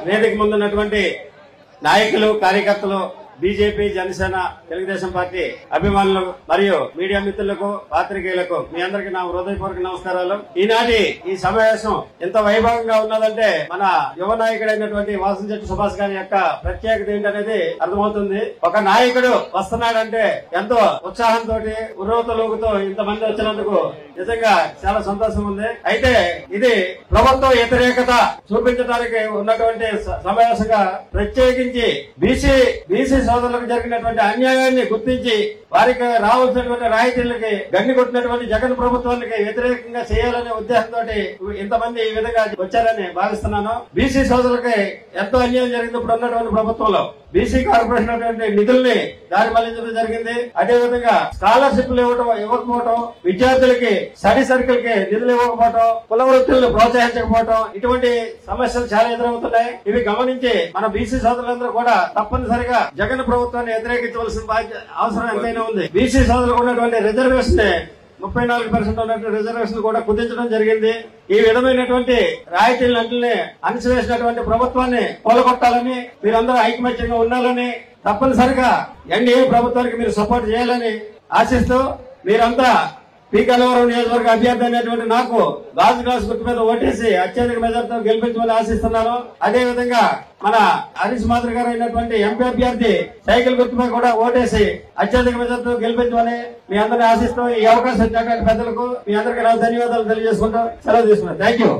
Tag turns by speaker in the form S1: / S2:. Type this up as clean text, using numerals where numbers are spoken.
S1: వేదిక ముందున్నటువంటి నాయకులు, కార్యకర్తలు, బీజేపీ, జనసేన, తెలుగుదేశం పార్టీ అభిమానులు మరియు మీడియా మిత్రులకు, పాత్రికేయులకు మీ అందరికీ నా హృదయపూర్వక నమస్కారాలు. ఈనాటి ఈ సమావేశం ఎంత వైభవంగా ఉన్నదంటే మన యువ నాయకుడైనటువంటి వాసంశెట్టి సుభాష్ గారి యొక్క ప్రత్యేకత ఏంటనేది అర్థమవుతుంది. ఒక నాయకుడు వస్తున్నాడంటే ఎంతో ఉత్సాహంతో, ఉర్రూతలూగుతో ఇంతమంది వచ్చినందుకు నిజంగా చాలా సంతోషం ఉంది. అయితే ఇది ప్రభుత్వ వ్యతిరేకత చూపించడానికి ఉన్నటువంటి సమావేశంగా ప్రత్యేకించి బీసీ సోదరులకు జరిగినటువంటి అన్యాయాన్ని గుర్తించి వారికి రావాల్సినటువంటి రాయితీలకి గండి కొట్టినటువంటి జగన్ ప్రభుత్వానికి వ్యతిరేకంగా చేయాలనే ఉద్దేశంతో ఇంతమంది ఈ విధంగా వచ్చారని భావిస్తున్నాను. బీసీ సోదరులకి ఎంతో అన్యాయం జరిగింది ఇప్పుడు ఉన్నటువంటి ప్రభుత్వంలో. బీసీ కార్పొరేషన్ అటువంటి నిధుల్ని దారి మళ్లించడం జరిగింది. అదేవిధంగా స్కాలర్షిప్లు ఇవ్వకపోవడం, విద్యార్థులకి స్టడీ సర్కిల్ కి నిధులు ఇవ్వకపోవడం, కుల వృత్తులను ప్రోత్సహించకపోవడం, ఇటువంటి సమస్యలు చాలా ఎదురవుతున్నాయి. ఇవి గమనించి మన బీసీ సోదరులందరూ కూడా తప్పనిసరిగా జగన్ ప్రభుత్వాన్ని వ్యతిరేకించవలసిన అవసరం ఎంతైనా ఉంది. బీసీ సోదరులకు ఉన్నటువంటి రిజర్వేషన్ 34% ఉన్నటువంటి రిజర్వేషన్ కూడా కుదించడం జరిగింది. ఈ విధమైనటువంటి రాయితీలన్నింటినీ అణిచివేసినటువంటి ప్రభుత్వాన్ని కూలగొట్టాలని, మీరందరూ ఐకమత్యంగా ఉండాలని, తప్పనిసరిగా ఎన్డీఏ ప్రభుత్వానికి మీరు సపోర్ట్ చేయాలని ఆశిస్తూ మీరంతా పి గన్నవరం నియోజకవర్గ అభ్యర్థి అనేటువంటి నాకు గాజు గ్లాస్ గుర్తు మీద ఓటేసి అత్యధిక మెజార్టీతో గెలిపించమని ఆశిస్తున్నాను. అదేవిధంగా మన హరీష్ మాధురి గారు అయినటువంటి ఎంపీ అభ్యర్థి సైకిల్ గుర్తుపై కూడా ఓటేసి అత్యధిక మెజార్టీతో గెలిపించమని మీ అందరినీ ఆశిస్తూ ఈ అవకాశం ఇచ్చినటువంటి పెద్దలకు మీ అందరికీ నా ధన్యవాదాలు తెలియజేసుకుంటూ సెలవు తీసుకున్నాను. Thank you.